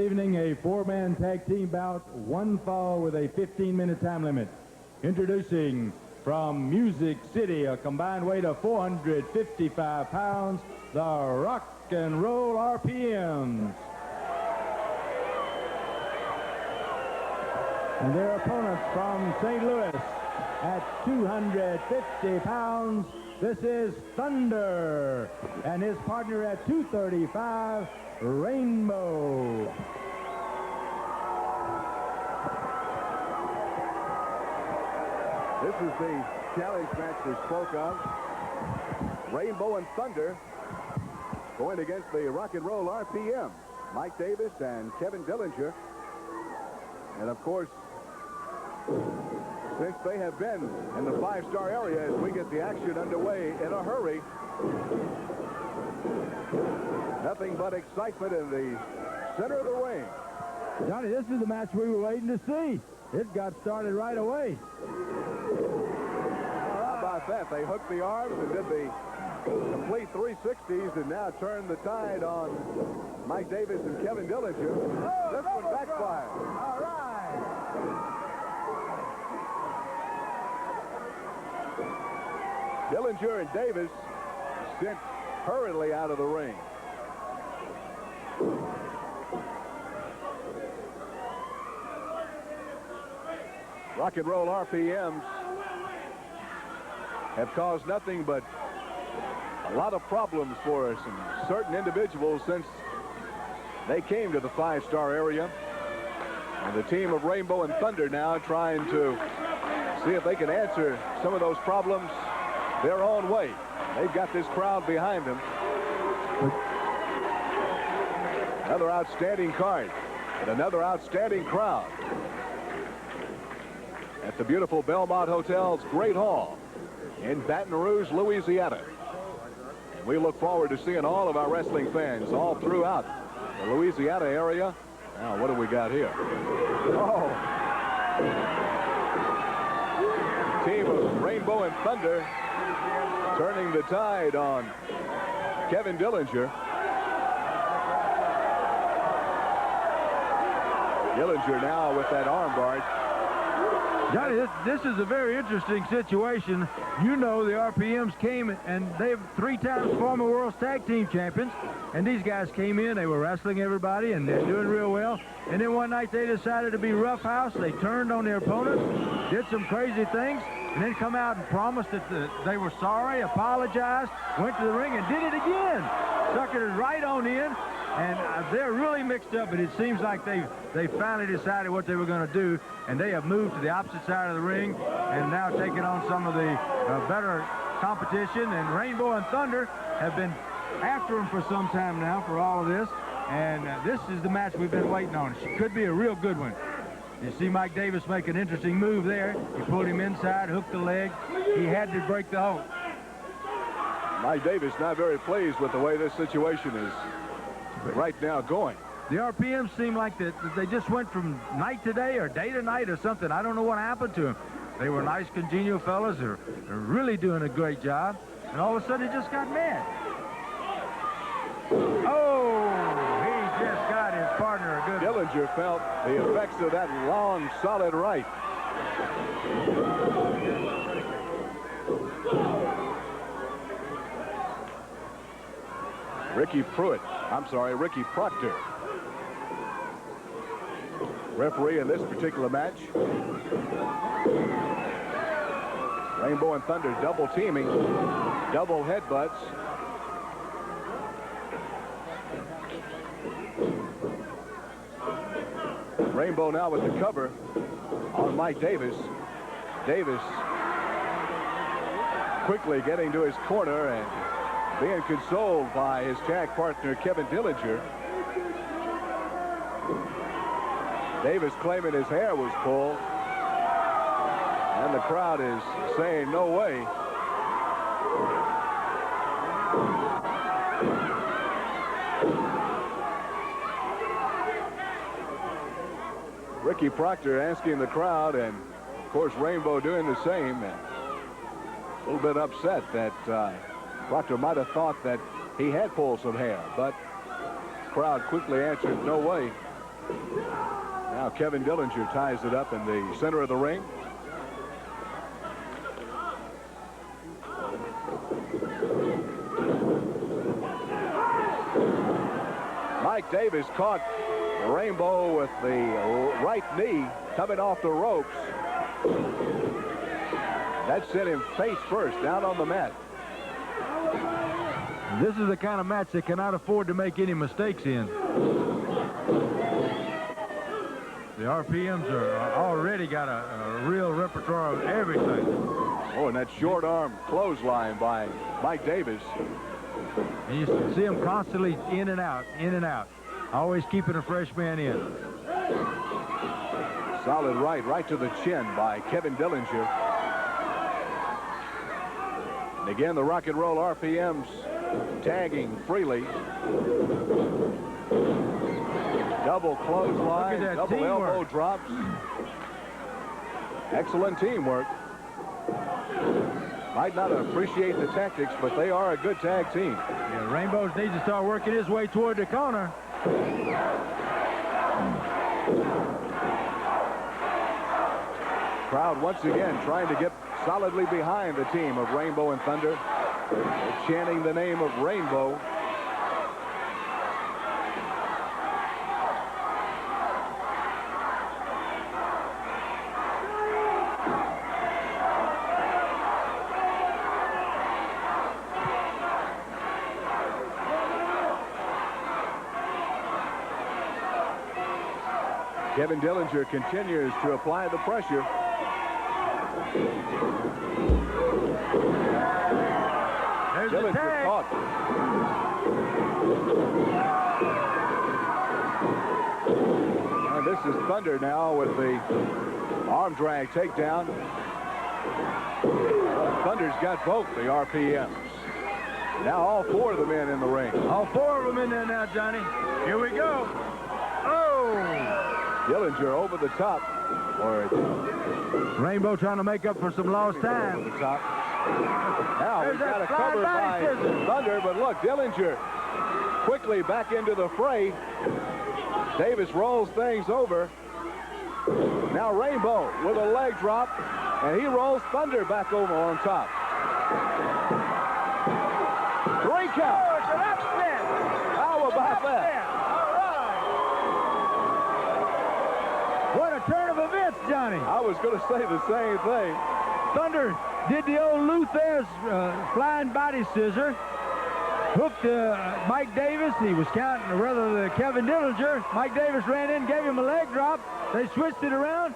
evening, a four-man tag team bout, one fall with a 15-minute time limit. Introducing from Music City, a combined weight of 455 pounds, the Rock and Roll RPMs. And their opponents from St. Louis at 250 pounds, this is Thunder, and his partner at 235, Rainbow. This is the challenge match we spoke of. Rainbow and Thunder going against the Rock and Roll RPM. Mike Davis and Kevin Dillinger. And of course, since they have been in the five-star area, as we get the action underway in a hurry, nothing but excitement in the center of the ring. Johnny, this is the match we were waiting to see. It got started right away. How about that? They hooked the arms and did the complete 360s and now turned the tide on Mike Davis and Kevin Dillinger. Oh, this one backfired. All right. Dillinger and Davis sent hurriedly out of the ring. Rock and Roll RPMs have caused nothing but a lot of problems for some certain individuals since they came to the five-star area. And the team of Rainbow and Thunder now trying to see if they can answer some of those problems their own way. They've got this crowd behind them. Another outstanding card and another outstanding crowd at the beautiful Bellmont Hotel's Great Hall in Baton Rouge, Louisiana. And we look forward to seeing all of our wrestling fans all throughout the Louisiana area. Now, what do we got here? Oh. Team of Rainbow and Thunder turning the tide on Kevin Dillinger. Dillinger now with that armbar. Johnny, this is a very interesting situation. You know, the RPMs came, and they've 3 times former World Tag Team Champions, and these guys came in, they were wrestling everybody, and they're doing real well. And then one night they decided to be roughhouse. They turned on their opponents, did some crazy things, and then come out and promised that they were sorry, apologized, went to the ring, and did it again. Suckered it right on in. And they're really mixed up, but it seems like they finally decided what they were going to do, and they have moved to the opposite side of the ring and now taking on some of the better competition. And Rainbow and Thunder have been after them for some time now for all of this, and this is the match we've been waiting on. It could be a real good one. You see Mike Davis make an interesting move there. He pulled him inside, hooked the leg. He had to break the hold. Mike Davis not very pleased with the way this situation is right now going. The RPMs seem like that they just went from night to day or day to night or something. I don't know what happened to them. They were nice, congenial fellas. They're really doing a great job. And all of a sudden, he just got mad. Oh, he just got his partner a good one. Dillinger felt the effects of that long, solid right. Ricky Proctor, referee in this particular match. Rainbow and Thunder double teaming, double headbutts. Rainbow now with the cover on Mike Davis. Davis quickly getting to his corner and being consoled by his tag partner, Kevin Dillinger. Davis claiming his hair was pulled. And the crowd is saying, no way. Ricky Proctor asking the crowd, and of course Rainbow doing the same. And a little bit upset that Proctor might have thought that he had pulled some hair, but the crowd quickly answered, no way. Now Kevin Dillinger ties it up in the center of the ring. Mike Davis caught Rainbow with the right knee coming off the ropes. That sent him face first down on the mat. This is the kind of match they cannot afford to make any mistakes in. The RPMs are already got a real repertoire of everything. Oh, and that short arm clothesline by Mike Davis. And you see him constantly in and out, always keeping a fresh man in. Solid right to the chin by Kevin Dillinger. And again, the Rock and Roll RPMs tagging freely. Double clothesline, double teamwork. elbow drops. Excellent teamwork. Might not appreciate the tactics, but they are a good tag team. Yeah, Rainbows needs to start working his way toward the corner. Crowd once again trying to get solidly behind the team of Rainbow and Thunder. They're chanting the name of Rainbow. Kevin Dillinger continues to apply the pressure. There's Dillinger the tag. caught. And this is Thunder now with the arm drag takedown. Thunder's got both the RPMs. Now all four of the men in the ring. All four of them in there now, Johnny. Here we go. Oh! Dillinger over the top. Rainbow trying to make up for some lost time. Over the top. Now There's we've got a that cover by flying scissors. Thunder, but look, Dillinger quickly back into the fray. Davis rolls things over. Now Rainbow with a leg drop, and he rolls Thunder back over on top. 3 count. Oh, it's an upset. How about that? What a turn of events, Johnny. I was going to say the same thing. Thunder did the old Luther's flying body scissor. Hooked Mike Davis. He was counting, or rather Kevin Dillinger. Mike Davis ran in, gave him a leg drop. They switched it around.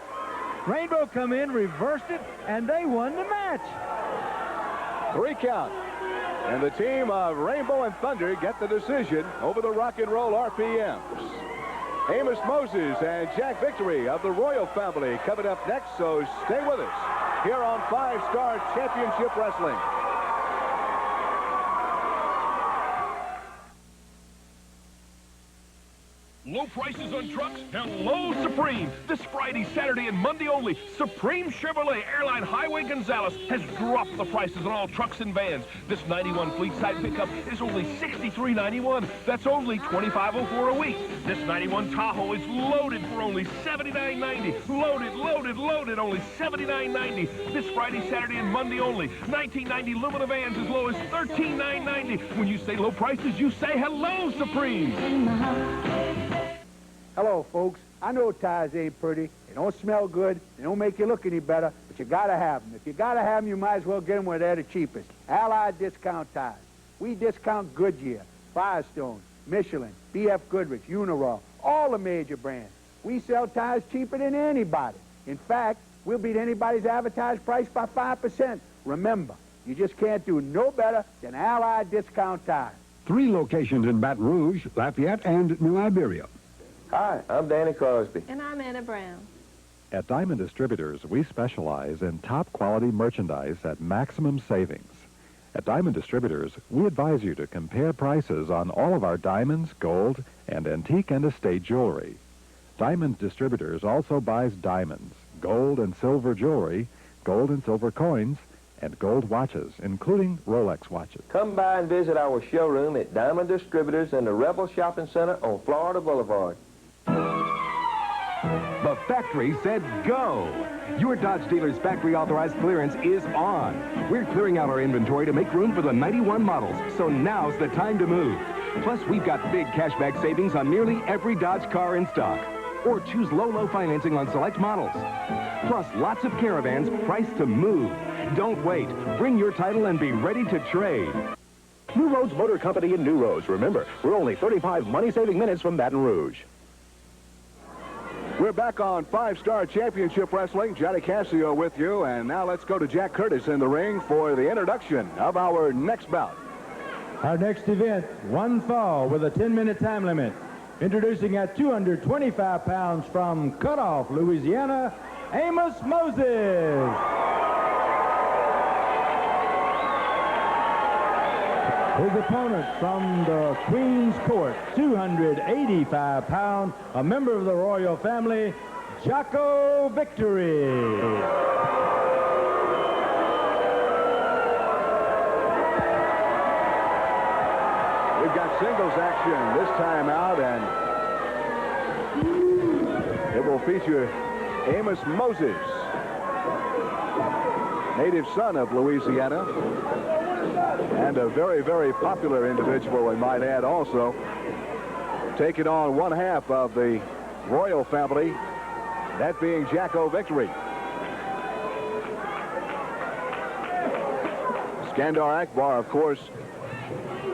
Rainbow come in, reversed it, and they won the match. 3 count. And the team of Rainbow and Thunder get the decision over the Rock and Roll RPMs. Amos Moses and Jack Victory of the Royal family coming up next, so stay with us here on 5-Star Championship Wrestling. Low prices on trucks? Hello, Supreme! This Friday, Saturday, and Monday only, Supreme Chevrolet Airline Highway Gonzales has dropped the prices on all trucks and vans. This 91 fleet side pickup is only $63.91. That's only $25.04 a week. This 91 Tahoe is loaded for only $79.90. Loaded, only $79.90. This Friday, Saturday, and Monday only. 1990 Lumina vans as low as $13,990. When you say low prices, you say hello, Supreme! Hello, folks. I know tires ain't pretty. They don't smell good. They don't make you look any better, but you got to have them. If you got to have them, you might as well get them where they're the cheapest. Allied Discount Tires. We discount Goodyear, Firestone, Michelin, BF Goodrich, Uniroyal, all the major brands. We sell tires cheaper than anybody. In fact, we'll beat anybody's advertised price by 5%. Remember, you just can't do no better than Allied Discount Tires. 3 locations in Baton Rouge, Lafayette, and New Iberia. Hi, I'm Danny Crosby. And I'm Anna Brown. At Diamond Distributors, we specialize in top-quality merchandise at maximum savings. At Diamond Distributors, we advise you to compare prices on all of our diamonds, gold, and antique and estate jewelry. Diamond Distributors also buys diamonds, gold and silver jewelry, gold and silver coins, and gold watches, including Rolex watches. Come by and visit our showroom at Diamond Distributors in the Rebel Shopping Center on Florida Boulevard. The factory said go. Your Dodge dealer's factory authorized clearance is on. We're clearing out our inventory to make room for the 91 models, so now's the time to move. Plus, we've got big cashback savings on nearly every Dodge car in stock. Or choose low financing on select models. Plus, lots of Caravans priced to move. Don't wait. Bring your title and be ready to trade. New Roads Motor Company in New Roads. Remember, we're only 35 money-saving minutes from Baton Rouge. We're back on 5-Star Championship Wrestling. Johnny Cassio with you. And now let's go to Jack Curtis in the ring for the introduction of our next bout. Our next event, one fall with a 10-minute time limit. Introducing at 225 pounds from Cutoff, Louisiana, Amos Moses. His opponent from the Queen's Court, 285 pounds, a member of the royal family, Jocko Victory. We've got singles action this time out, and it will feature Amos Moses, native son of Louisiana, and a very, very popular individual, I might add, also. Taking on one half of the royal family, that being Jocko Victory. Skandor Akbar, of course,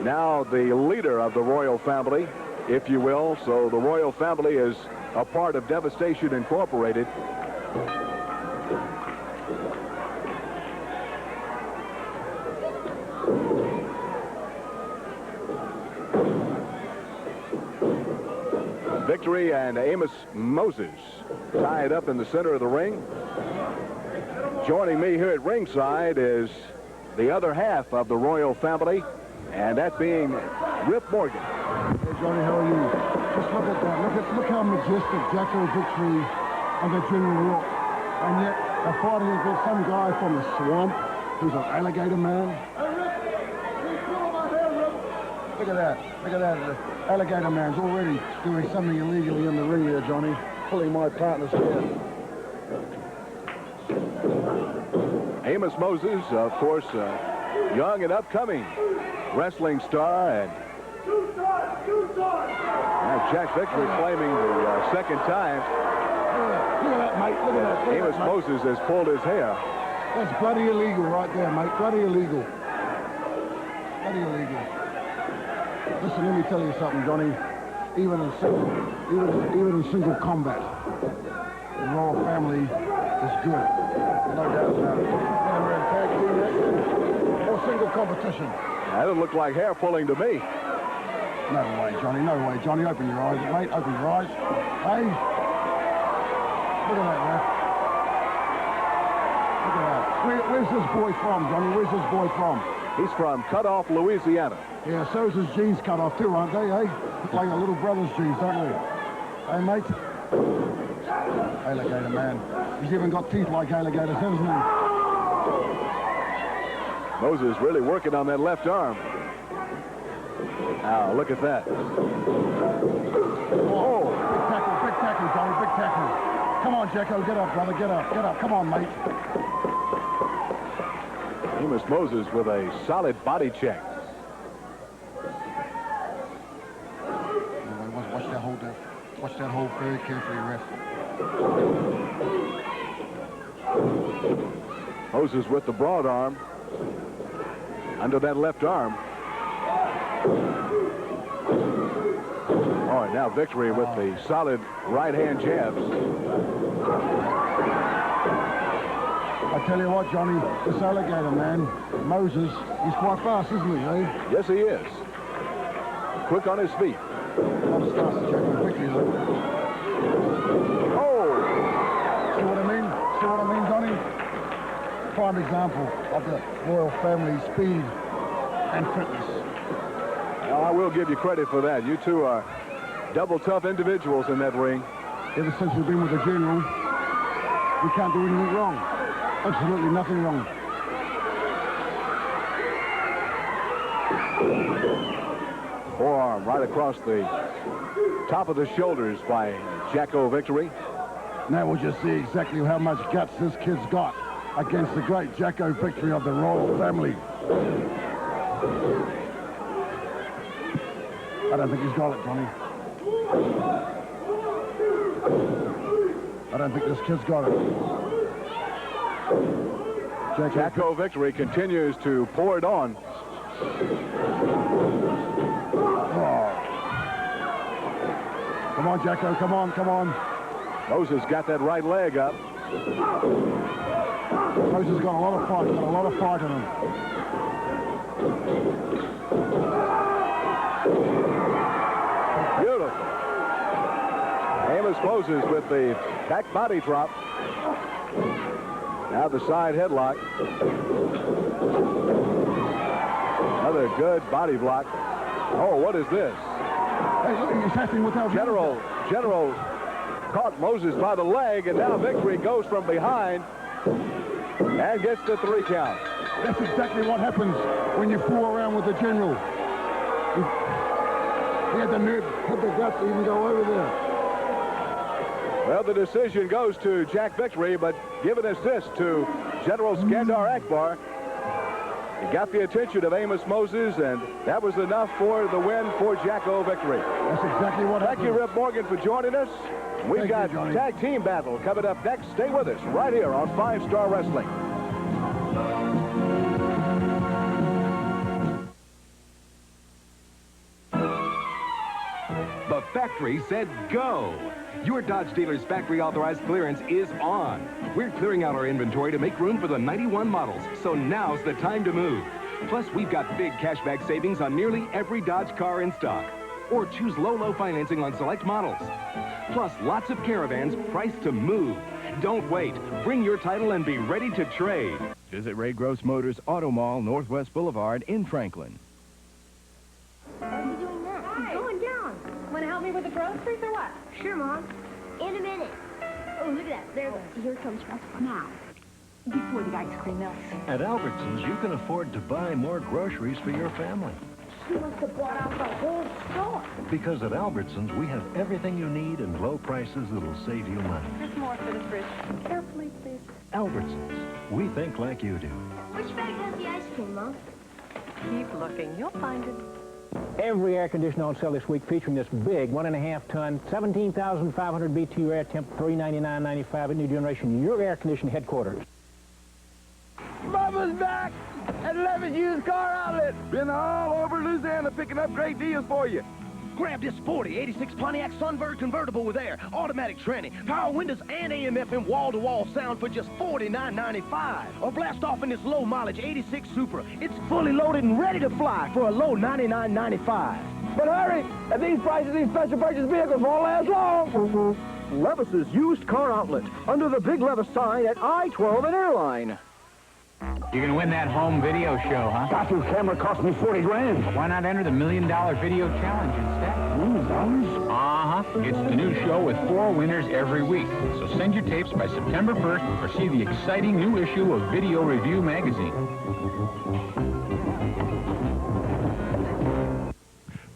now the leader of the royal family, if you will. So the royal family is a part of Devastation Incorporated. Victory and Amos Moses tied up in the center of the ring. Joining me here at ringside is the other half of the royal family, and that being Rip Morgan. Hey, Johnny, how are you? Just look at that. Look how majestic Jocko Victory and the general look. And yet, they're fighting against some guy from the swamp who's an alligator man. Look at that. Look at that. The alligator man's already doing something illegally in the ring there, Johnny. Pulling my partner's hair. Amos Moses, of course, young and upcoming wrestling star, and Jack Victory claiming the second time. Look at that, mate. Look at that. Amos Moses has pulled his hair. That's bloody illegal right there, mate. Bloody illegal. Bloody illegal. Listen, let me tell you something, Johnny. Even in single combat, the royal family is good. No doubt about it. Whether we're in tag team action or single competition. That would look like hair pulling to me. No way, Johnny. No way, Johnny. Open your eyes, mate. Open your eyes. Hey. Look at that, man. Look at that. Where's this boy from, Johnny? Where's this boy from? He's from Cutoff, Louisiana. Yeah, so's his jeans cut off too, aren't they, eh? Look like a little brother's jeans, don't they? Hey, mate? Alligator man. He's even got teeth like alligators, hasn't he? Moses really working on that left arm. Now, look at that. Oh! Big tackle, Johnny, big tackle. Come on, Jocko, get up, brother, get up, get up. Come on, mate. Amos Moses with a solid body check. Watch that hold very carefully, ref. Moses with the broad arm. Under that left arm. All right, now Victory with the solid right-hand jabs. I tell you what, Johnny, this alligator man, Moses, he's quite fast, isn't he, eh? Yes, he is. Quick on his feet. Not as fast as Jocko Victory, though. Oh! See what I mean? See what I mean, Johnny? Prime example of the royal family speed and fitness. Well, I will give you credit for that. You two are double tough individuals in that ring. Ever since we've been with the general, we can't do anything wrong. Absolutely nothing wrong. Forearm right across the top of the shoulders by Jocko Victory. Now we'll just see exactly how much guts this kid's got against the great Jocko victory of the royal family. I don't think he's got it, Johnny. I don't think this kid's got it. Jocko victory continues to pour it on. Oh. Come on, Jocko, come on, come on. Moses got that right leg up. Moses got a lot of fight in him. Beautiful. Amos closes with the back body drop. Now the side headlock. Another good body block. Oh, what is this? Hey, look, he's attacking without... General caught Moses by the leg, and now Victory goes from behind and gets the 3 count. That's exactly what happens when you fool around with the General. He had the nerve, had the guts to even go over there. Well, the decision goes to Jack Victory, but give an assist to General Skandor Akbar. He got the attention of Amos Moses, and that was enough for the win for Jocko Victory. That's exactly what happened. Thank you, Rip Morgan, for joining us. We've got tag team battle coming up next. Stay with us right here on 5-Star Wrestling. The factory said go. Your Dodge dealer's factory authorized clearance is on. We're clearing out our inventory to make room for the 91 models, so now's the time to move. Plus, we've got big cashback savings on nearly every Dodge car in stock. Or choose low financing on select models. Plus, lots of caravans priced to move. Don't wait. Bring your title and be ready to trade. Visit Ray Gross Motors Auto Mall, Northwest Boulevard in Franklin. Why are you doing that? I'm going down. Want to help me with the groceries or what? Sure, Mom. In a minute. Oh, look at that. There it goes. Here it comes, now. Before the ice cream melts. At Albertsons, you can afford to buy more groceries for your family. She must have bought out the whole store. Because at Albertsons, we have everything you need and low prices that'll save you money. There's more for the fridge. Carefully, please. Albertsons. We think like you do. Which bag has the ice cream, Mom? Keep looking. You'll find it. Every air conditioner on sale this week featuring this big 1.5-ton, 17,500 BTU air temp, $399.95 at New Generation, your air conditioning headquarters. Bubba's back at Levis Used Car Outlet. Been all over Louisiana picking up great deals for you. Grab this 86 Pontiac Sunbird convertible with air, automatic tranny, power windows, and AM/FM wall-to-wall sound for just $49.95. Or blast off in this low-mileage 86 Supra. It's fully loaded and ready to fly for a low $99.95. But hurry! At these prices, these special purchase vehicles won't last long. Levis's Used Car Outlet, under the big Levis sign at I-12 and Airline. You're going to win that home video show, huh? Got your camera cost me 40 grand. Why not enter the $1 Million Video Challenge instead? $1 Uh-huh. It's the new show with 4 winners every week. So send your tapes by September 1st or see the exciting new issue of Video Review magazine.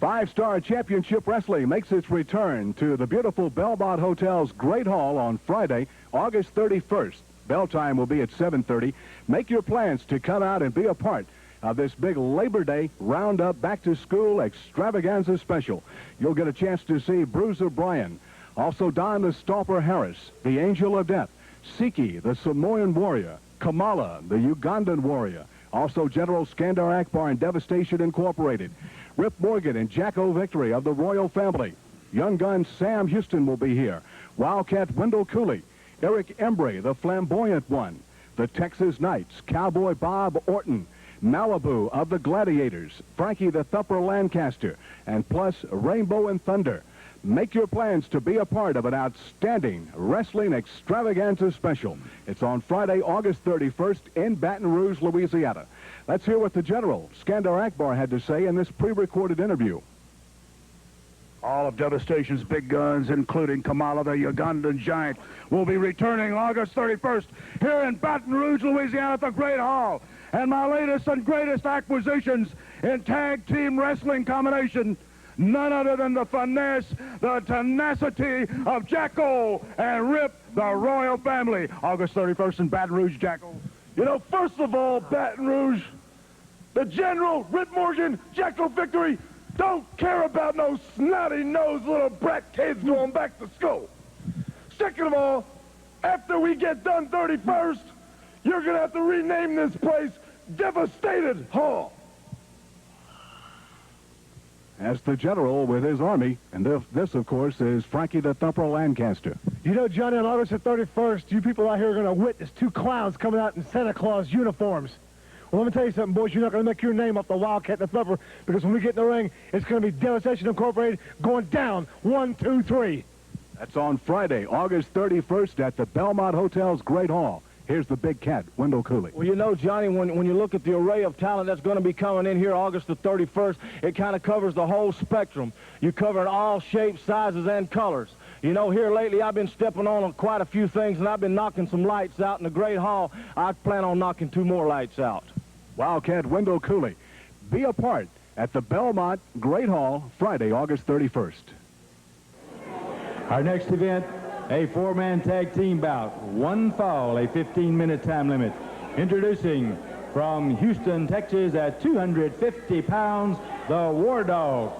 5-Star Championship Wrestling makes its return to the beautiful Bellmont Hotel's Great Hall on Friday, August 31st. Bell time will be at 7:30. Make your plans to come out and be a part of this big Labor Day Roundup Back to School Extravaganza Special. You'll get a chance to see Bruiser Bryan, also Don the Stomper Harris, the Angel of Death, Siki, the Samoan Warrior, Kamala, the Ugandan Warrior, also General Skandor Akbar and Devastation Incorporated, Rip Morgan and Jocko Victory of the Royal Family. Young gun Sam Houston will be here. Wildcat Wendell Cooley, Eric Embry, the Flamboyant One, the Texas Knights, Cowboy Bob Orton, Malibu of the Gladiators, Frankie the Thumper Lancaster, and plus Rainbow and Thunder. Make your plans to be a part of an outstanding wrestling extravaganza special. It's on Friday, August 31st in Baton Rouge, Louisiana. Let's hear what the General, Skandor Akbar, had to say in this pre-recorded interview. All of Devastation's big guns, including Kamala, the Ugandan giant, will be returning August 31st here in Baton Rouge, Louisiana at the Great Hall. And my latest and greatest acquisitions in tag team wrestling combination, none other than the finesse, the tenacity of Jocko and Rip, the royal family. August 31st in Baton Rouge, Jocko. You know, first of all, Baton Rouge, the General, Rip Morgan, Jocko Victory, don't care about no snotty-nosed little brat kids going back to school. Second of all, after we get done 31st, you're going to have to rename this place Devastated Hall. That's the general with his army, and this, of course, is Frankie the Thumper Lancaster. You know, Johnny, on August the 31st, you people out here are going to witness two clowns coming out in Santa Claus uniforms. Well, let me tell you something, boys. You're not going to make your name up the Wildcat and the Thumper, because when we get in the ring, it's going to be Devastation Incorporated going down. 1, 2, 3. That's on Friday, August 31st at the Bellmont Hotel's Great Hall. Here's the big cat, Wendell Cooley. Well, you know, Johnny, when you look at the array of talent that's going to be coming in here August the 31st, it kind of covers the whole spectrum. You cover all shapes, sizes, and colors. You know, here lately I've been stepping on quite a few things, and I've been knocking some lights out in the Great Hall. I plan on knocking 2 more lights out. Wildcat Wendell Cooley. Be a part at the Bellmont Great Hall, Friday, August 31st. Our next event, a 4-man tag team bout. 1 fall, a 15-minute time limit. Introducing from Houston, Texas at 250 pounds, the War Dog.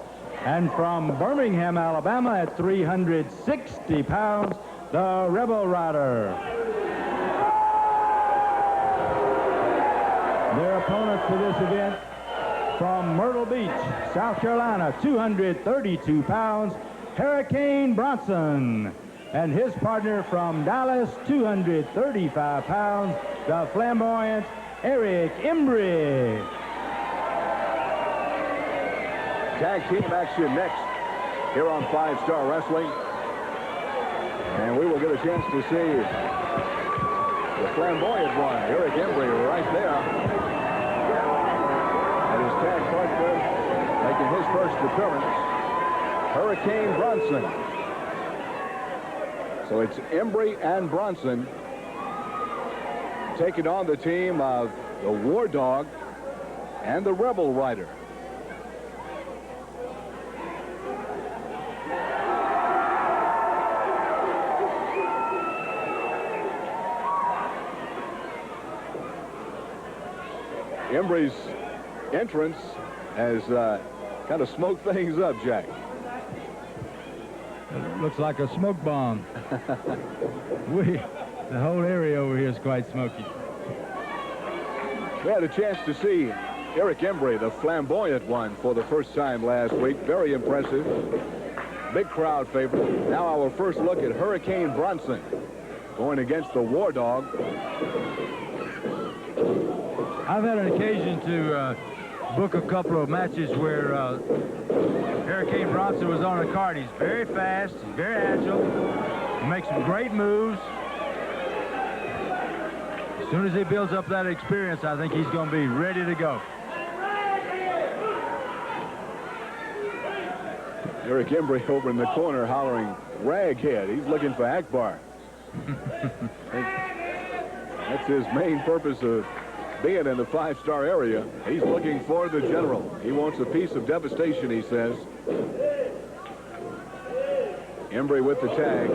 And from Birmingham, Alabama at 360 pounds, the Rebel Ryder. Their opponents for this event, from Myrtle Beach, South Carolina, 232 pounds, Hurricane Bronson. And his partner from Dallas, 235 pounds, the flamboyant Eric Embry. Tag team action next here on 5-Star Wrestling. And we will get a chance to see the flamboyant one, Eric Embry, right there. And his tag partner making his first appearance, Hurricane Bronson. So it's Embry and Bronson taking on the team of the War Dog and the Rebel Ryder. Embry's entrance has kind of smoked things up, Jack. It looks like a smoke bomb. The whole area over here is quite smoky. We had a chance to see Eric Embry, the flamboyant one, for the first time last week. Very impressive. Big crowd favorite. Now our first look at Hurricane Bronson going against the War Dog. I've had an occasion to book a couple of matches where Hurricane Bronson was on a card. He's very fast, he's very agile, he makes some great moves. As soon as he builds up that experience, I think he's going to be ready to go. Eric Embry over in the corner hollering raghead. He's looking for Akbar. That's his main purpose of being in the 5-star area. He's looking for the general. He wants a piece of devastation, he says. Embry with the tag.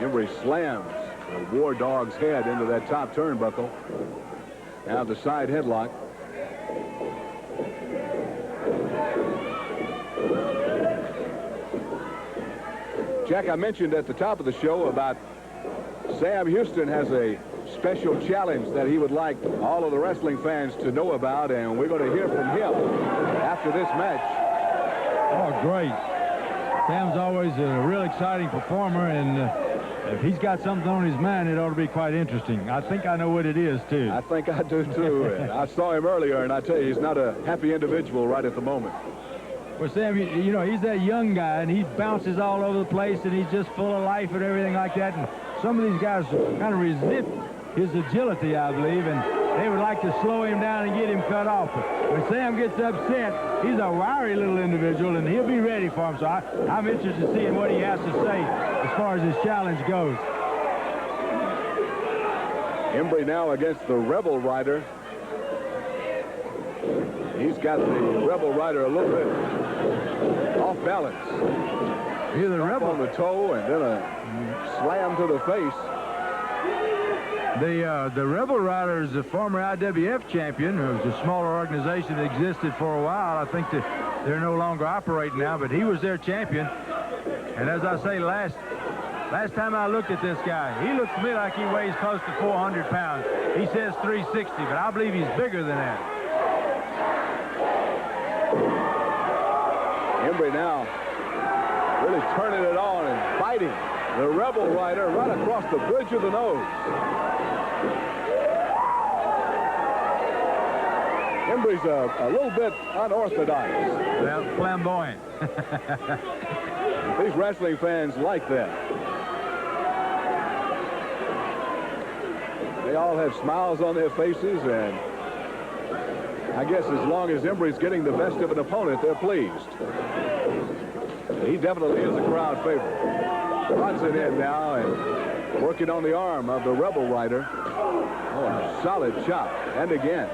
Embry slams the War Dog's head into that top turnbuckle. Now the side headlock. Jack, I mentioned at the top of the show about Sam Houston has a special challenge that he would like all of the wrestling fans to know about, and we're going to hear from him after this match. Oh, great. Sam's always a real exciting performer, and if he's got something on his mind, it ought to be quite interesting. I think I know what it is, too. I think I do, too. I saw him earlier, and I tell you, he's not a happy individual right at the moment. Well, Sam, you know, he's that young guy, and he bounces all over the place, and he's just full of life and everything like that. And some of these guys kind of resent his agility, I believe, and they would like to slow him down and get him cut off. But when Sam gets upset, he's a wiry little individual, and he'll be ready for him. So I'm interested in seeing what he has to say as far as his challenge goes. Embry now against the Rebel Ryder. He's got the Rebel Ryder a little bit off balance. Here the Rebel on the toe and then a slam to the face. The Rebel Ryder is a former IWF champion. It was a smaller organization that existed for a while. I think that they're no longer operating now, but he was their champion. And as I say, last time I looked at this guy, he looks to me like he weighs close to 400 pounds. He says 360, but I believe he's bigger than that. Embry now really turning it on and fighting the Rebel Ryder right across the bridge of the nose. Embry's a little bit unorthodox. Well, flamboyant. These wrestling fans like that. They all have smiles on their faces, and I guess as long as Embry's getting the best of an opponent, they're pleased. He definitely is a crowd favorite. Bronson in now and working on the arm of the Rebel Ryder. Oh, a solid chop. And again.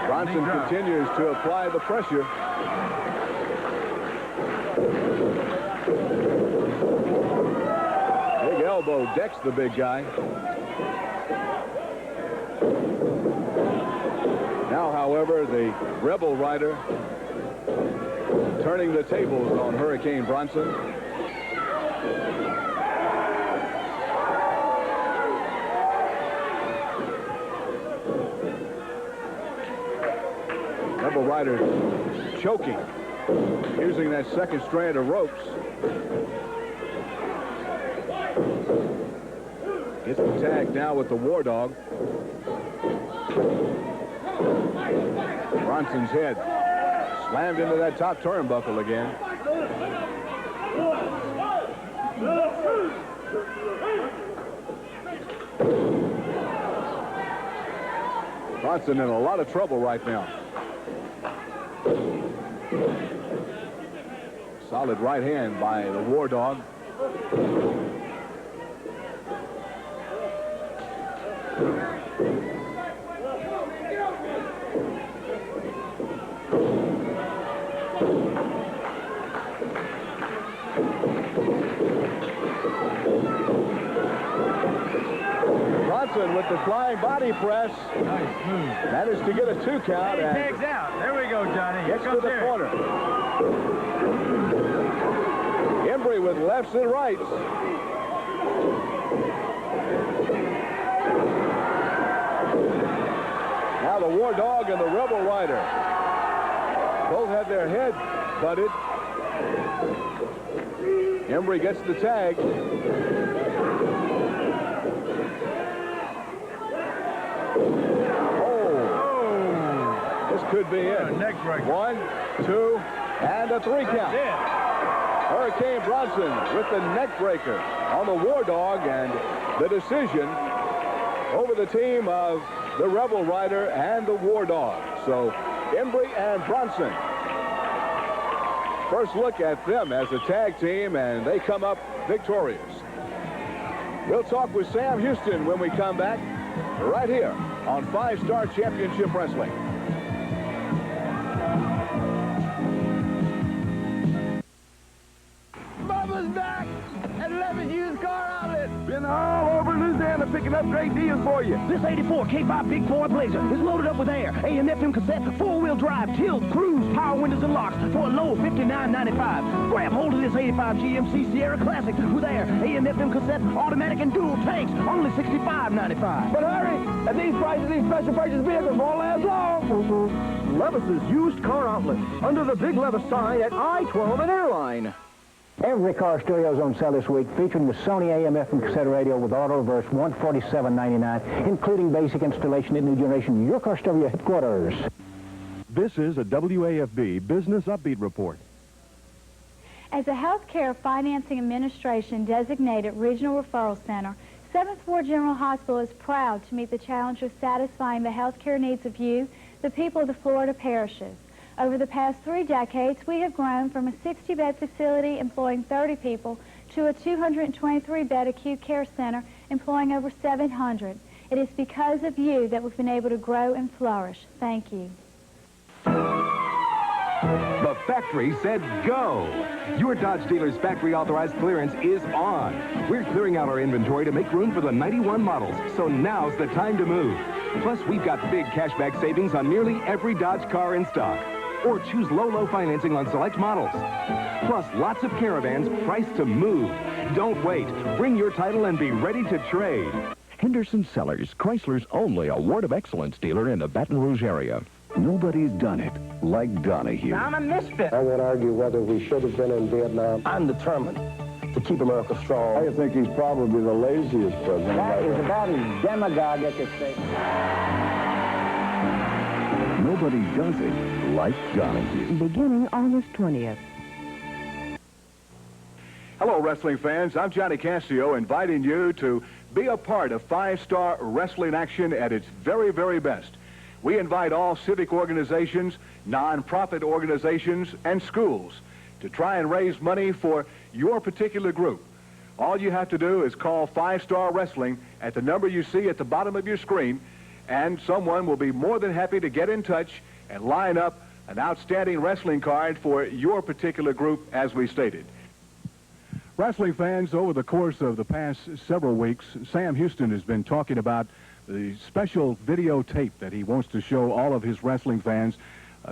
Bronson continues to apply the pressure. Big elbow decks the big guy. Now, however, the Rebel Ryder turning the tables on Hurricane Bronson. Rebel Ryder choking, using that second strand of ropes. Gets the tag now with the War Dog. Bronson's head slammed into that top turnbuckle again. Bronson in a lot of trouble right now. Solid right hand by the War Dog. Bronson with the flying body press. Nice move. Managed to get a 2 count. And he tags out. There we go, Johnny. Gets to the corner. Embry with lefts and rights. Now the War Dog and the Rebel Ryder both have their heads butted. Embry gets the tag. This could be it. Neck breaker. 1, 2, and a 3 count. Hurricane Bronson with the neck breaker on the War Dog, and the decision over the team of the Rebel Ryder and the War Dog. So Embry and Bronson. First look at them as a tag team, and they come up victorious. We'll talk with Sam Houston when we come back right here on 5-Star Championship Wrestling. Bubba's back at Levis Used Car Outlet. Been all over Louisiana picking up great deals for you. This 84 K5 Big Boy Blazer is loaded up with air, AM, FM cassette, 4-wheel drive, tilt, cruise, power windows and locks for a low $59.95. Grab hold of this 85 GMC Sierra Classic with air, AM, FM cassette, automatic and dual tanks, only $65.95. But hurry, at these prices, these special purchase vehicles won't last long. Levis's Used Car Outlet, under the big Levis sign at I-12 and Airline. Every car stereo is on sale this week, featuring the Sony AM/FM cassette radio with auto reverse, $147.99, including basic installation at New Generation, your car stereo headquarters. This is a WAFB Business Upbeat Report. As a healthcare financing administration designated regional referral center, 7th Ward General Hospital is proud to meet the challenge of satisfying the health care needs of you, the people of the Florida parishes. Over the past 3 decades, we have grown from a 60-bed facility employing 30 people to a 223-bed acute care center employing over 700. It is because of you that we've been able to grow and flourish. Thank you. The factory said go. Your Dodge dealer's factory authorized clearance is on. We're clearing out our inventory to make room for the 91 models, so now's the time to move. Plus, we've got big cashback savings on nearly every Dodge car in stock. Or choose low financing on select models. Plus, lots of Caravans priced to move. Don't wait. Bring your title and be ready to trade. Henderson Sellers, Chrysler's only Award of Excellence dealer in the Baton Rouge area. Nobody's done it like Donahue. I'm a misfit. I won't argue whether we should have been in Vietnam. I'm determined to keep America strong. I think he's probably the laziest president. That is about as demagogue as it say. Nobody does it like Donahue. Beginning August 20th. Hello, wrestling fans. I'm Johnny Cascio, inviting you to be a part of 5-star wrestling action at its very, very best. We invite all civic organizations, non-profit organizations, and schools to try and raise money for your particular group. All you have to do is call 5-Star Wrestling at the number you see at the bottom of your screen, and someone will be more than happy to get in touch and line up an outstanding wrestling card for your particular group, as we stated. Wrestling fans, over the course of the past several weeks, Sam Houston has been talking about the special videotape that he wants to show all of his wrestling fans.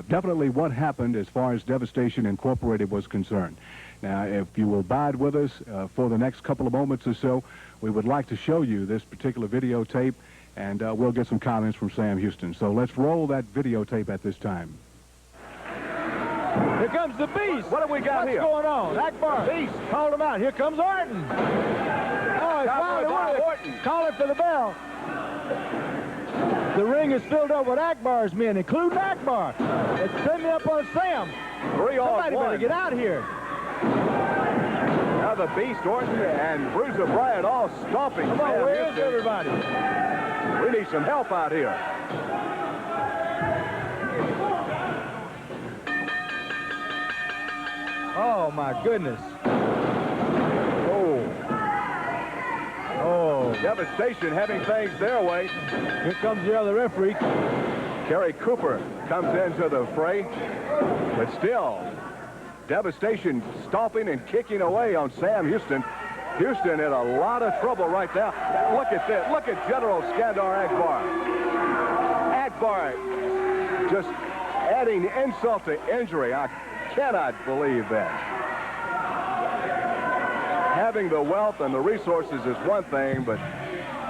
Definitely what happened as far as Devastation Incorporated was concerned. Now, if you will bide with us for the next couple of moments or so, we would like to show you this particular videotape, and we'll get some comments from Sam Houston. So let's roll that videotape at this time. Here comes the Beast. What have we got here? What's going on? Akbar. Beast. Called him out. Here comes Orton. Oh, it's finally Bob Orton. Call it for the bell. The ring is filled up with Akbar's men, including Akbar. It's sending up on Sam. 3 on 1. Somebody better get out here. Now the Beast, Orton, and Bruce O'Brien all stomping. Come on, where's everybody? We need some help out here. Oh, my goodness. Oh, Devastation having things their way. Here comes the other referee. Kerry Cooper comes into the fray. But still, Devastation stomping and kicking away on Sam Houston. Houston in a lot of trouble right now. Look at this. Look at General Skandor Akbar. Akbar just adding insult to injury. I cannot believe that. Having the wealth and the resources is one thing, but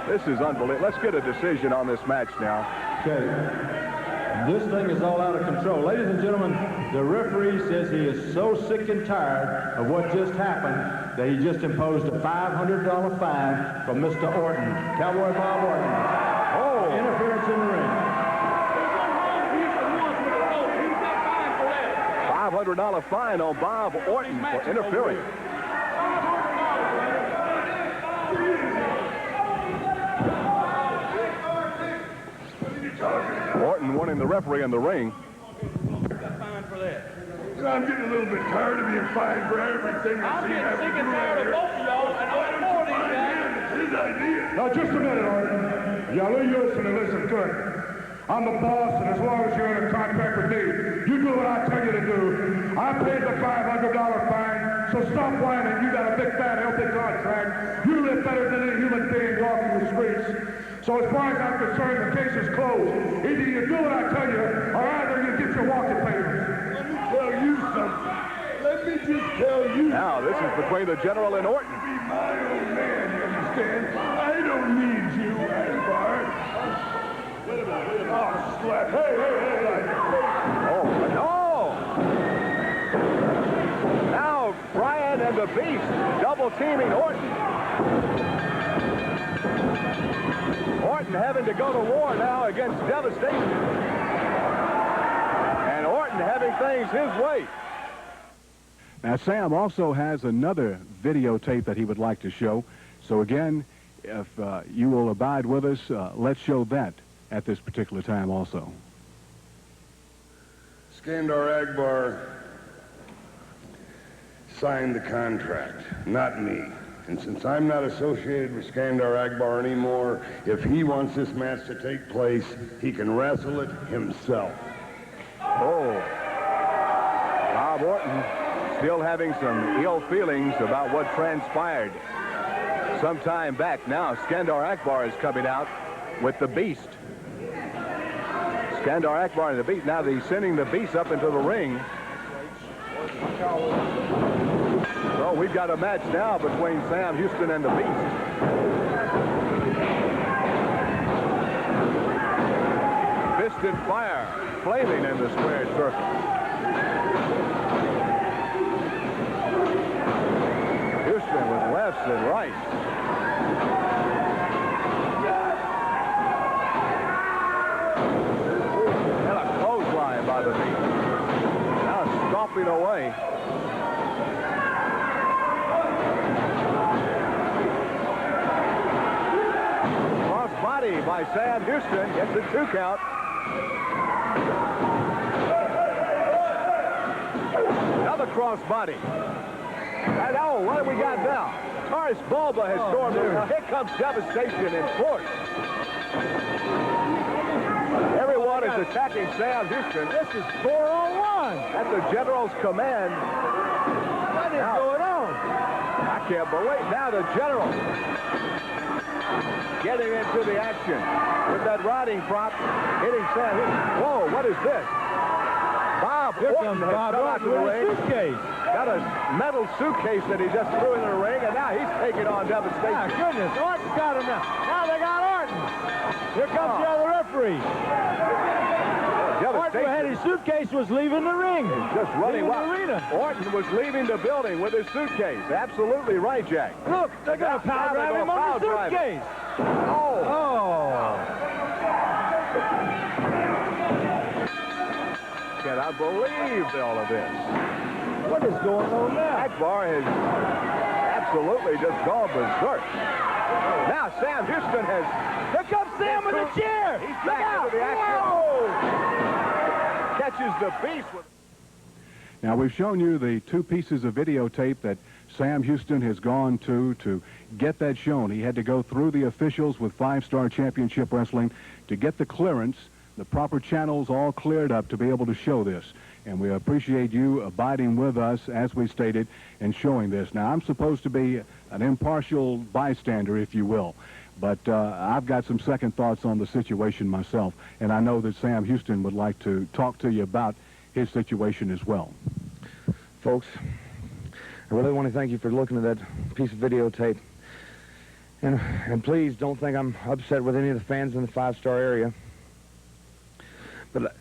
this is unbelievable. Let's get a decision on this match now. Okay. This thing is all out of control. Ladies and gentlemen, the referee says he is so sick and tired of what just happened that he just imposed a $500 fine from Mr. Orton. Cowboy Bob Orton. Oh! Interference in the ring. $500 fine on Bob Orton for interfering. Orton wanting the referee in the ring. I'm getting a little bit tired of being fined for everything I see. I'm getting sick and tired of both of y'all, and I want more of these guys. It's his idea. Now, just a minute, Orton. Y'all listen good. I'm the boss, and as long as you're in a contract with me, you do what I tell you to do. I paid the $500 fine, so stop whining. You got a big, fat, healthy contract. You live better than any human being walking the streets. So as far as I'm concerned, the case is closed. Either you do what I tell you, or either you get your walking papers. Let me tell you something. Let me just tell you. Now, this is between the General and Orton. Be my old man, you understand? I don't need you, Akbar. Wait a minute. Oh, slap. Hey. Oh, no. Now, Brian and the Beast double teaming Orton. Orton having to go to war now against Devastation. And Orton having things his way. Now, Sam also has another videotape that he would like to show. So, again, if you will abide with us, let's show that at this particular time also. Skandor Akbar signed the contract, not me. And since I'm not associated with Skandor Akbar anymore, if he wants this match to take place, he can wrestle it himself. Oh, Bob Orton still having some ill feelings about what transpired some time back. Now Skandor Akbar is coming out with the Beast. Skandor Akbar and the Beast. Now he's sending the Beast up into the ring. So we've got a match now between Sam Houston and the Beast. Fisted fire flaming in the squared circle. Houston with lefts and rights. And a clothesline by the Beast. Now stomping away. Body by Sam Houston gets a 2 count. Another cross body. And oh, what do we got now? Taurus Bulba has stormed in. Here comes Devastation in force. Everyone is attacking Sam Houston. This is 4-on-1. At the General's command. What is going on? I can't believe. Now the General getting into the action with that riding prop, hitting Sam Houston. Whoa, what is this? Bob Orton has come out to the ring. Got a metal suitcase that he just threw into the ring, and now he's taking on Devastation. My goodness, Orton's got him now. Now they got Orton. Here comes the other referee. Orton had his suitcase, was leaving the ring. Just running the arena. Orton was leaving the building with his suitcase. Absolutely right, Jack. Look, they're going to power drive him on the suitcase. Oh. Cannot believe all of this. What is going on now? Akbar has absolutely just gone berserk. Now Sam Houston has... Here comes Sam with the chair. He's back into the action. Catches the Beast with... Now, we've shown you the 2 pieces of videotape that Sam Houston has gone to get that shown. He had to go through the officials with 5-Star Championship Wrestling to get the clearance, the proper channels all cleared up to be able to show this. And we appreciate you abiding with us, as we stated, and showing this. Now, I'm supposed to be an impartial bystander, if you will. But I've got some second thoughts on the situation myself, and I know that Sam Houston would like to talk to you about his situation as well. Folks, I really want to thank you for looking at that piece of videotape. And please don't think I'm upset with any of the fans in the 5-Star area. But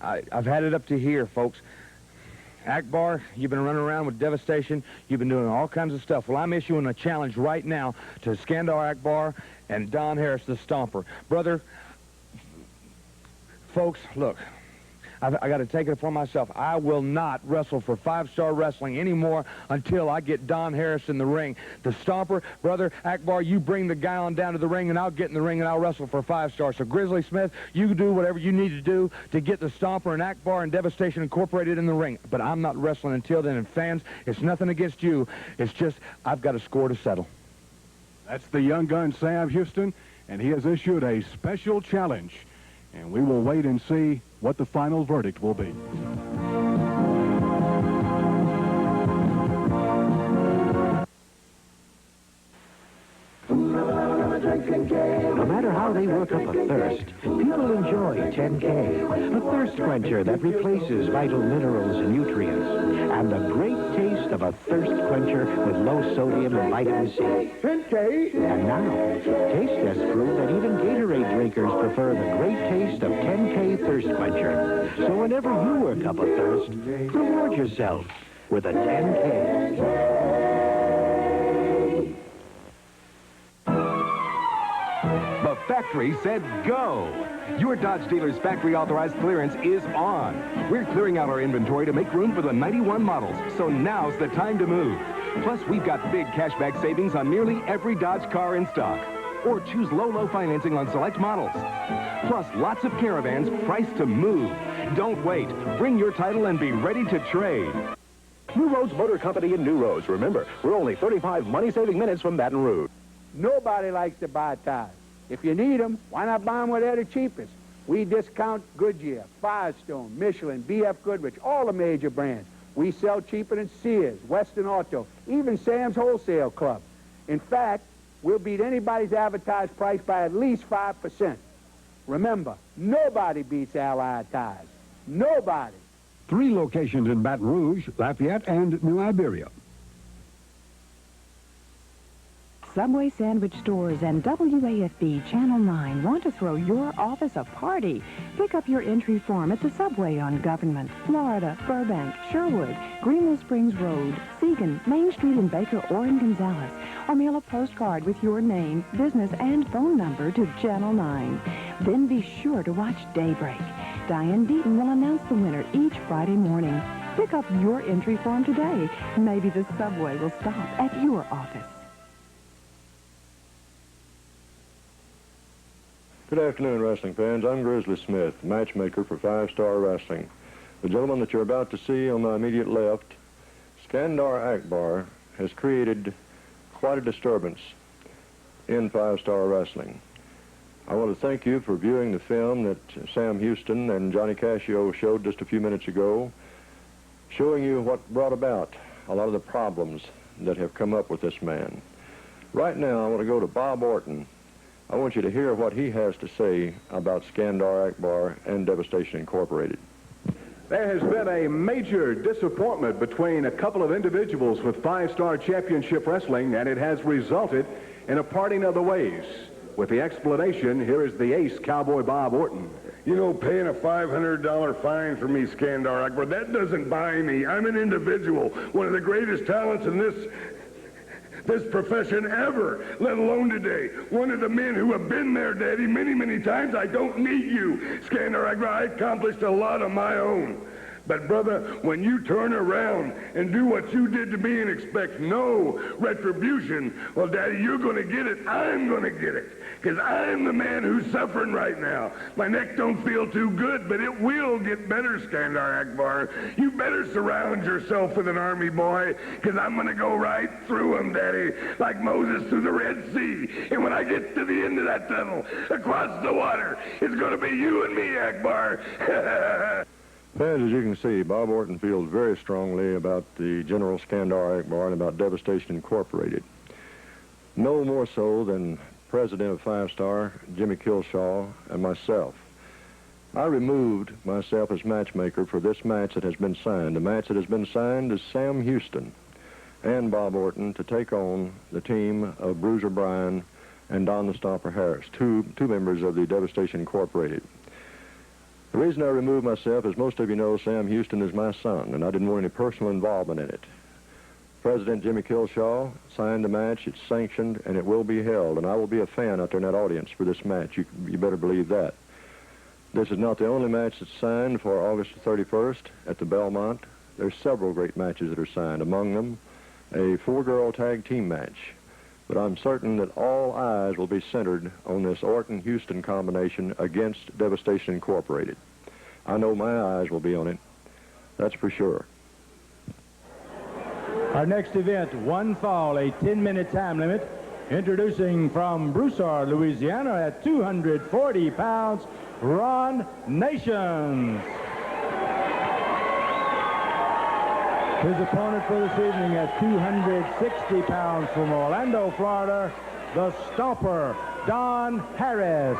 I've had it up to here, folks. Akbar, you've been running around with Devastation. You've been doing all kinds of stuff. Well, I'm issuing a challenge right now to Skandor Akbar and Don Harris, the Stomper. Brother, folks, look, I got to take it upon myself. I will not wrestle for 5-Star Wrestling anymore until I get Don Harris in the ring. The Stomper, brother, Akbar, you bring the guy on down to the ring, and I'll get in the ring, and I'll wrestle for 5-Star. So, Grizzly Smith, you do whatever you need to do to get the Stomper and Akbar and Devastation Incorporated in the ring. But I'm not wrestling until then. And fans, it's nothing against you. It's just I've got a score to settle. That's the young gun, Sam Houston, and he has issued a special challenge. And we will wait and see what the final verdict will be. No matter how they work up a thirst, people enjoy 10K, a thirst quencher that replaces vital minerals and nutrients, and the great taste of a thirst quencher with low sodium and vitamin C. 10K? And now, taste tests prove that even Gatorade drinkers prefer the great taste of 10K thirst quencher. So whenever you work up a thirst, reward yourself with a 10K. The factory said go. Your Dodge dealer's factory authorized clearance is on. We're clearing out our inventory to make room for the 91 models, so now's the time to move. Plus, we've got big cashback savings on nearly every Dodge car in stock. Or choose low financing on select models. Plus, lots of Caravans priced to move. Don't wait. Bring your title and be ready to trade. New Roads Motor Company in New Roads. Remember, we're only 35 money-saving minutes from Baton Rouge. Nobody likes to buy tires. If you need them, why not buy them where they're the cheapest? We discount Goodyear, Firestone, Michelin, BF Goodrich, all the major brands. We sell cheaper than Sears, Western Auto, even Sam's Wholesale Club. In fact, we'll beat anybody's advertised price by at least 5%. Remember, nobody beats Allied Tires. Nobody. 3 locations in Baton Rouge, Lafayette, and New Iberia. Subway sandwich stores and WAFB Channel 9 want to throw your office a party. Pick up your entry form at the Subway on Government, Florida, Burbank, Sherwood, Greenville Springs Road, Seagan, Main Street in Baker, or in Gonzales, or mail a postcard with your name, business, and phone number to Channel 9. Then be sure to watch Daybreak. Diane Deaton will announce the winner each Friday morning. Pick up your entry form today. Maybe the Subway will stop at your office. Good afternoon, wrestling fans. I'm Grizzly Smith, matchmaker for 5 Star Wrestling. The gentleman that you're about to see on my immediate left, Skandor Akbar, has created quite a disturbance in 5 Star Wrestling. I want to thank you for viewing the film that Sam Houston and Johnny Cascio showed just a few minutes ago, showing you what brought about a lot of the problems that have come up with this man. Right now, I want to go to Bob Orton. I want you to hear what he has to say about Skandor Akbar and Devastation Incorporated. There has been a major disappointment between a couple of individuals with 5 Star Championship Wrestling, and it has resulted in a parting of the ways. With the explanation, here is the ace, Cowboy Bob Orton. You know, paying a $500 fine for me, Skandor Akbar, that doesn't buy me. I'm an individual, one of the greatest talents in this profession ever, let alone today. One of the men who have been there, Daddy, many times. I don't need you, Skandor Akbar. I accomplished a lot of my own. But, brother, when you turn around and do what you did to me and expect no retribution, well, Daddy, you're going to get it. I'm going to get it. Because I'm the man who's suffering right now. My neck don't feel too good, but it will get better, Skandor Akbar. You better surround yourself with an army, boy, because I'm going to go right through them, Daddy, like Moses through the Red Sea. And when I get to the end of that tunnel, across the water, it's going to be you and me, Akbar. Fans, as you can see, Bob Orton feels very strongly about the General Skandor Akbar and about Devastation Incorporated. No more so than President of 5 Star, Jimmy Kilshaw, and myself. I removed myself as matchmaker for this match that has been signed. The match that has been signed is Sam Houston and Bob Orton to take on the team of Bruiser Bryan and Don the Stomper Harris, two members of the Devastation Incorporated. The reason I removed myself, as most of you know, Sam Houston is my son, and I didn't want any personal involvement in it. President Jimmy Kilshaw signed the match. It's sanctioned, and it will be held, and I will be a fan out there in that audience for this match. You better believe that. This is not the only match that's signed for August 31st at the Bellmont. There's several great matches that are signed, among them a 4-girl tag team match. But I'm certain that all eyes will be centered on this Orton-Houston combination against Devastation Incorporated. I know my eyes will be on it. That's for sure. Our next event, one fall, a 10-minute time limit. Introducing from Broussard, Louisiana at 240 pounds, Ron Nations. His opponent for this evening at 260 pounds from Orlando, Florida, the Stomper, Don Harris.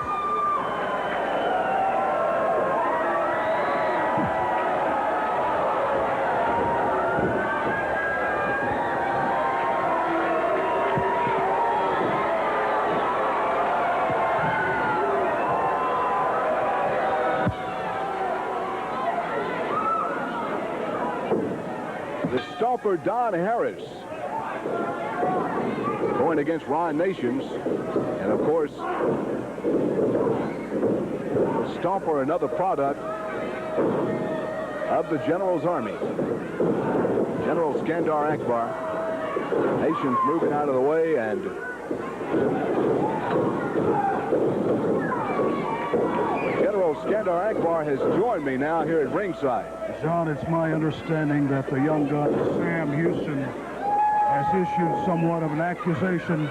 The Stomper, Don Harris, going against Ron Nations. And, of course, Stomper, another product of the General's Army. General Skandor Akbar Nations moving out of the way, and General Skandor Akbar has joined me now here at ringside. John, it's my understanding that the young gun, Sam Houston, has issued somewhat of an accusation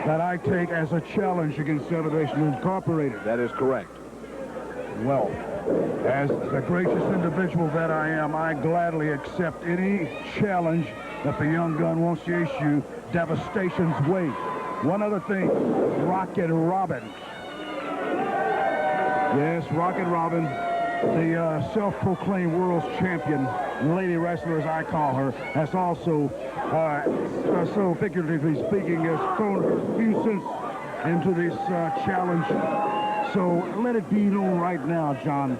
that I take as a challenge against Devastation Incorporated. That is correct. Well, as the gracious individual that I am, I gladly accept any challenge that the young gun wants to issue Devastation's way. One other thing, Rocket Robin. Yes, Rocket Robin, the self-proclaimed world's champion, lady wrestler as I call her, has also, so figuratively speaking, has thrown her 2 cents into this challenge. So let it be known right now, John,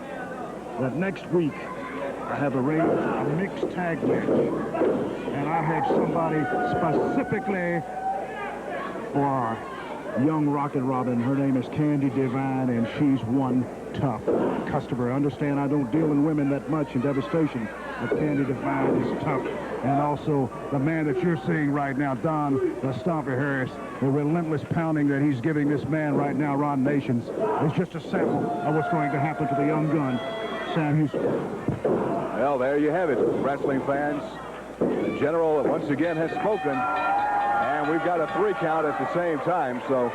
that next week I have arranged a mixed tag match, and I have somebody specifically for our young Rocket Robin. Her name is Candy Divine, and she's one tough customer. Understand, I don't deal in women that much in Devastation, but Candy Divine is tough. And also the man that you're seeing right now, Don the Stomper Harris, the relentless pounding that he's giving this man right now, Ron Nations, is just a sample of what's going to happen to the young gun, Sam Houston. Well, there you have it, wrestling fans. The General once again has spoken, and we've got a 3 count at the same time. So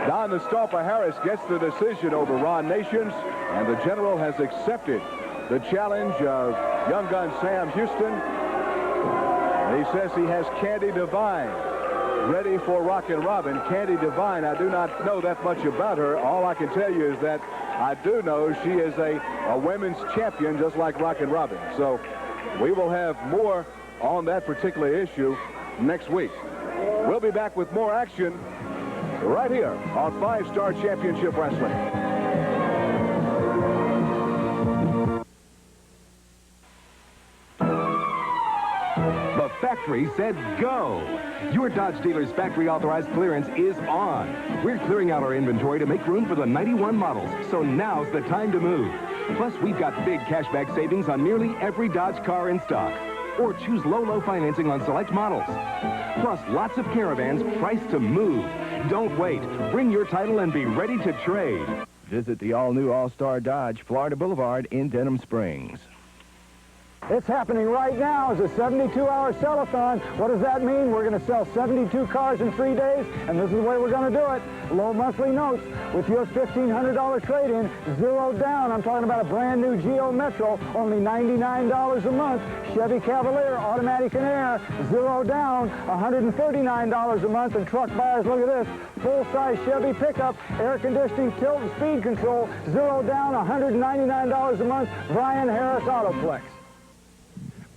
Don the Stomper Harris gets the decision over Ron Nations, and the General has accepted the challenge of young gun Sam Houston. And he says he has Candy Divine ready for Rockin' Robin. Candy Divine, I do not know that much about her. All I can tell you is that I do know she is a women's champion, just like Rockin' Robin. So we will have more on that particular issue next week. We'll be back with more action right here on 5-Star Championship Wrestling. The factory said go. Your Dodge dealer's factory authorized clearance is on. We're clearing out our inventory to make room for the 91 models, so now's the time to move. Plus, we've got big cashback savings on nearly every Dodge car in stock. Or choose low financing on select models. Plus, lots of caravans priced to move. Don't wait. Bring your title and be ready to trade. Visit the all-new All-Star Dodge, Florida Boulevard in Denham Springs. It's happening right now. It's a 72-hour sell-a-thon. What does that mean? We're going to sell 72 cars in 3 days, and this is the way we're going to do it. Low monthly notes with your $1,500 trade-in, 0 down. I'm talking about a brand-new Geo Metro, only $99 a month. Chevy Cavalier, automatic and air, 0 down, $139 a month. And truck buyers, look at this. Full-size Chevy pickup, air conditioning, tilt and speed control, 0 down, $199 a month. Brian Harris Autoplex.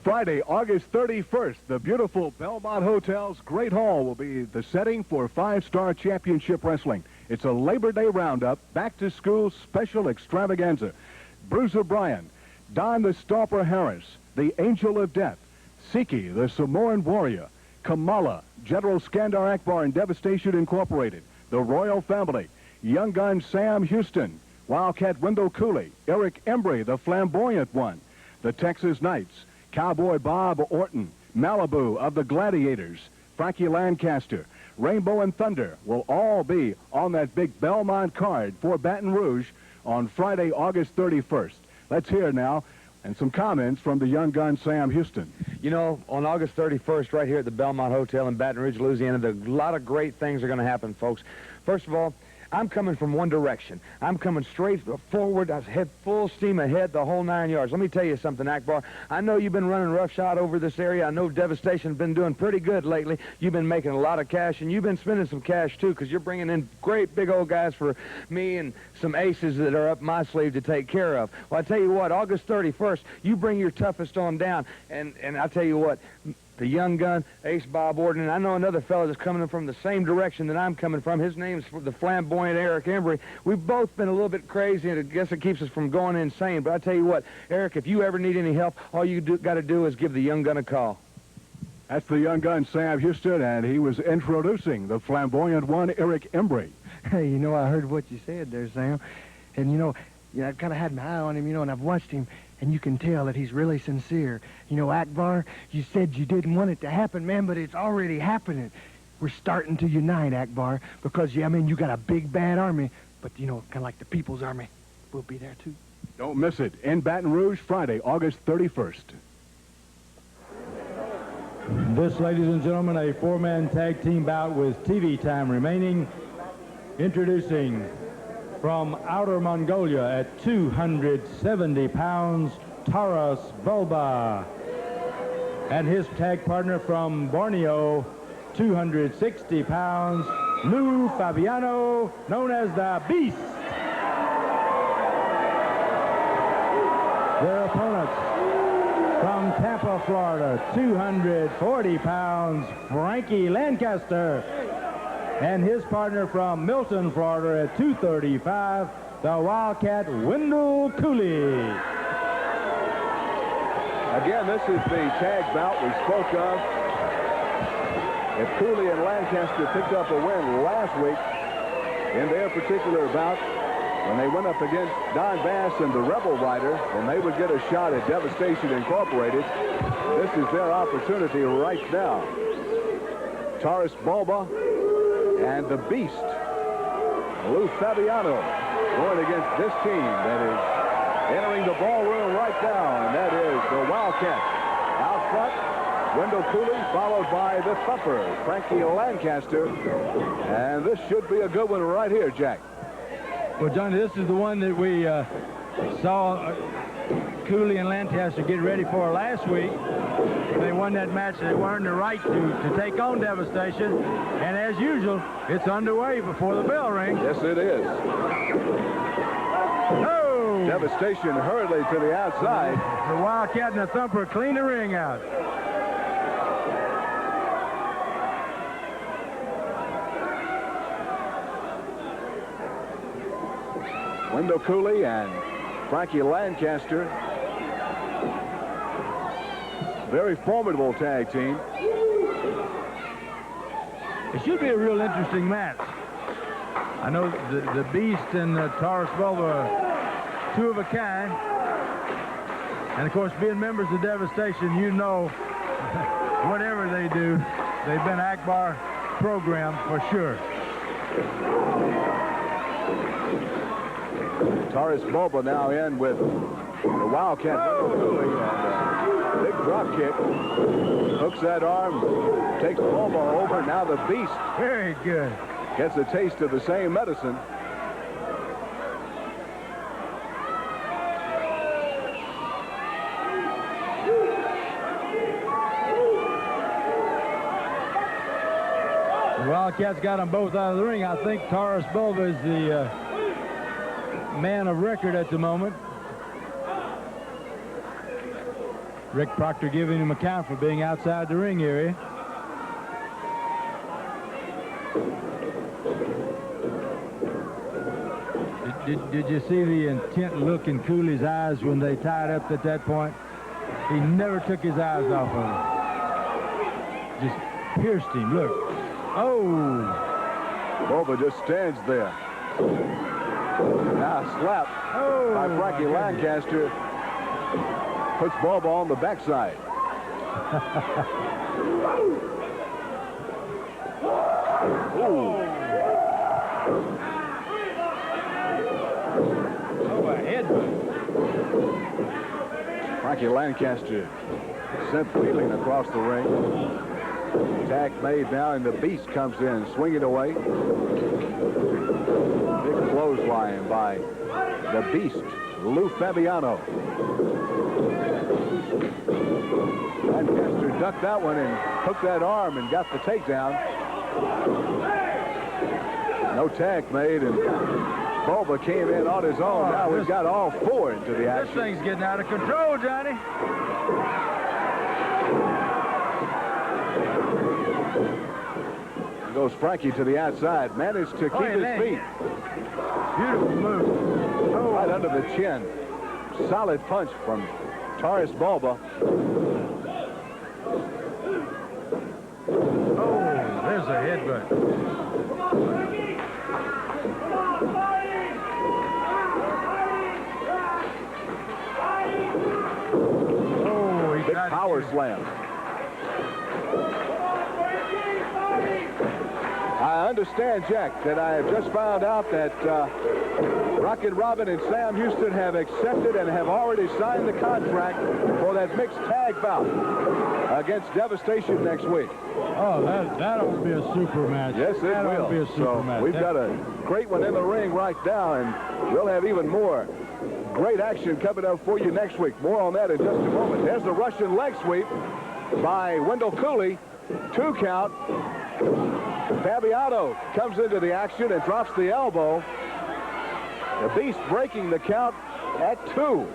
Friday, August 31st, the beautiful Bellmont Hotel's Great Hall will be the setting for 5-Star Championship Wrestling. It's a Labor Day roundup, back-to-school special extravaganza. Bruiser Bryan, Don the Stomper Harris, the Angel of Death, Siki, the Samoan Warrior, Kamala, General Skandor Akbar and Devastation Incorporated, the Royal Family, Young Gun Sam Houston, Wildcat Wendell Cooley, Eric Embry, the Flamboyant One, the Texas Knights, Cowboy Bob Orton, Malibu of the Gladiators, Frankie Lancaster, Rainbow and Thunder will all be on that big Bellmont card for Baton Rouge on Friday, August 31st. Let's hear now and some comments from the young gun Sam Houston. You know, on August 31st, right here at the Bellmont Hotel in Baton Rouge, Louisiana, a lot of great things are going to happen, folks. First of all, I'm coming from one direction. I'm coming straight forward. I head full steam ahead the whole 9 yards. Let me tell you something, Akbar. I know you've been running roughshod over this area. I know Devastation's been doing pretty good lately. You've been making a lot of cash, and you've been spending some cash, too, because you're bringing in great big old guys for me and some aces that are up my sleeve to take care of. Well, I tell you what, August 31st, you bring your toughest on down, and I tell you what, the young gun, Ace Bob Orton, and I know another fellow that's coming from the same direction that I'm coming from. His name's the flamboyant Eric Embry. We've both been a little bit crazy, and I guess it keeps us from going insane. But I tell you what, Eric, if you ever need any help, all you got to do is give the young gun a call. That's the young gun Sam Houston, and he was introducing the flamboyant one, Eric Embry. Hey, you know, I heard what you said there, Sam. And, you know, I kind of had my eye on him, you know, and I've watched him. and you can tell that he's really sincere. You know, Akbar, you said you didn't want it to happen, man, but it's already happening. We're starting to unite, Akbar, because, yeah, I mean, you got a big, bad army, but, you know, kind of like the People's Army. We'll be there, too. Don't miss it. In Baton Rouge, Friday, August 31st. This, ladies and gentlemen, a four-man tag team bout with TV time remaining. Introducing from Outer Mongolia at 270 pounds, Taras Bulba. And his tag partner from Borneo, 260 pounds, Lou Fabiano, known as the Beast. Their opponents from Tampa, Florida, 240 pounds, Frankie Lancaster. And his partner from Milton, Florida at 235, the Wildcat, Wendell Cooley. Again, this is the tag bout we spoke of. If Cooley and Lancaster picked up a win last week in their particular bout, when they went up against Don Bass and the Rebel Ryder, then they would get a shot at Devastation Incorporated. This is their opportunity right now. Taras Bulba and the Beast, Lou Fabiano, going against this team that is entering the ballroom right now, and that is the Wildcat. Out front, Wendell Cooley, followed by the Thumper, Frankie Lancaster. And this should be a good one right here, Jack. Well, Johnny, this is the one that we saw Cooley and Lancaster get ready for last week. They won that match. They earned the right to take on Devastation. And as usual, it's underway before the bell rings. Yes, it is. Oh! Devastation hurriedly to the outside. The Wildcat and the Thumper clean the ring out. Wendell Cooley and Frankie Lancaster. Very formidable tag team. It should be a real interesting match. I know the Beast and Taras Bulba are two of a kind. And, of course, being members of Devastation, you know whatever they do, they've been Akbar programmed for sure. Taras Bulba now in with the Wildcat. Cooley, and big drop kick. Hooks that arm, takes Bulba over. Now the Beast. Very good. Gets a taste of the same medicine. The Wildcats got them both out of the ring. I think Taras Bulba is the man of record at the moment. Rick Proctor giving him a count for being outside the ring area. Did you see the intent look in Cooley's eyes when they tied up at that point? He never took his eyes off of him. Just pierced him. Look. Oh! Bulba just stands there. Now slap by Frankie Lancaster. Puts Bulba on the backside. Oh, a headbutt. Frankie Lancaster sent wheeling across the ring. Attack made now, and the Beast comes in, swinging away. Big clothesline by the Beast, Lou Fabiano. Lancaster ducked that one and hooked that arm and got the takedown. No tag made, and Bulba came in on his own. Now we've got all four into the action. This thing's getting out of control, Johnny. Goes Frankie to the outside, managed to keep his feet. Beautiful move. Oh, right under the chin. Solid punch from Taras Bulba. Oh, there's a headbutt. big power slam. I understand, Jack, that I have just found out that Rockin' Robin and Sam Houston have accepted and have already signed the contract for that mixed tag bout against Devastation next week. Oh, that ought to be a super match. Yes, it will. That ought to be a super match. We've got a great one in the ring right now, and we'll have even more great action coming up for you next week. More on that in just a moment. There's the Russian leg sweep by Wendell Cooley. 2 count. Fabiano comes into the action and drops the elbow. The Beast breaking the count at 2.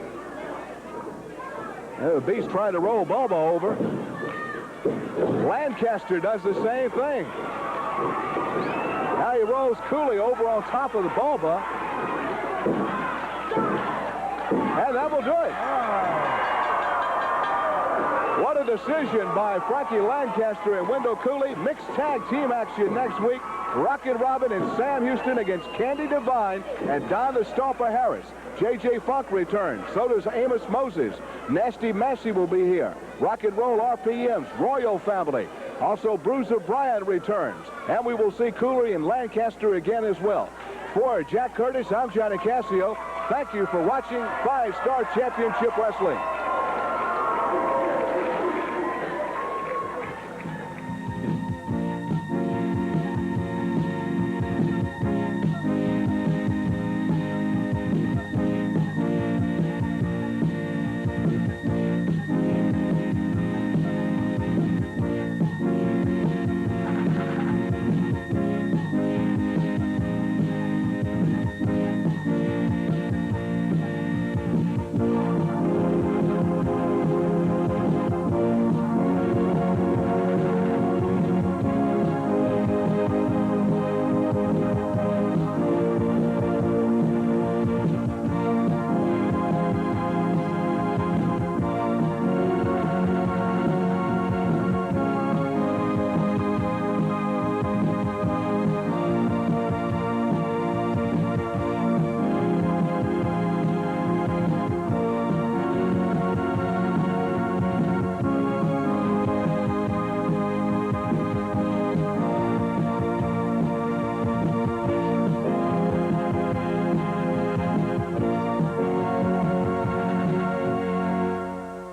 The Beast trying to roll Bulba over. Lancaster does the same thing. Now he rolls Cooley over on top of the Bulba. And that will do it. What a decision by Frankie Lancaster and Wendell Cooley. Mixed tag team action next week. Rockin' Robin and Sam Houston against Candy Devine and Don the Stomper Harris. J.J. Funk returns. So does Amos Moses. Nasty Massey will be here. Rock and Roll RPM's Royal Family. Also, Bruiser Bryan returns. And we will see Cooley and Lancaster again as well. For Jack Curtis, I'm Johnny Cassio. Thank you for watching 5-Star Championship Wrestling.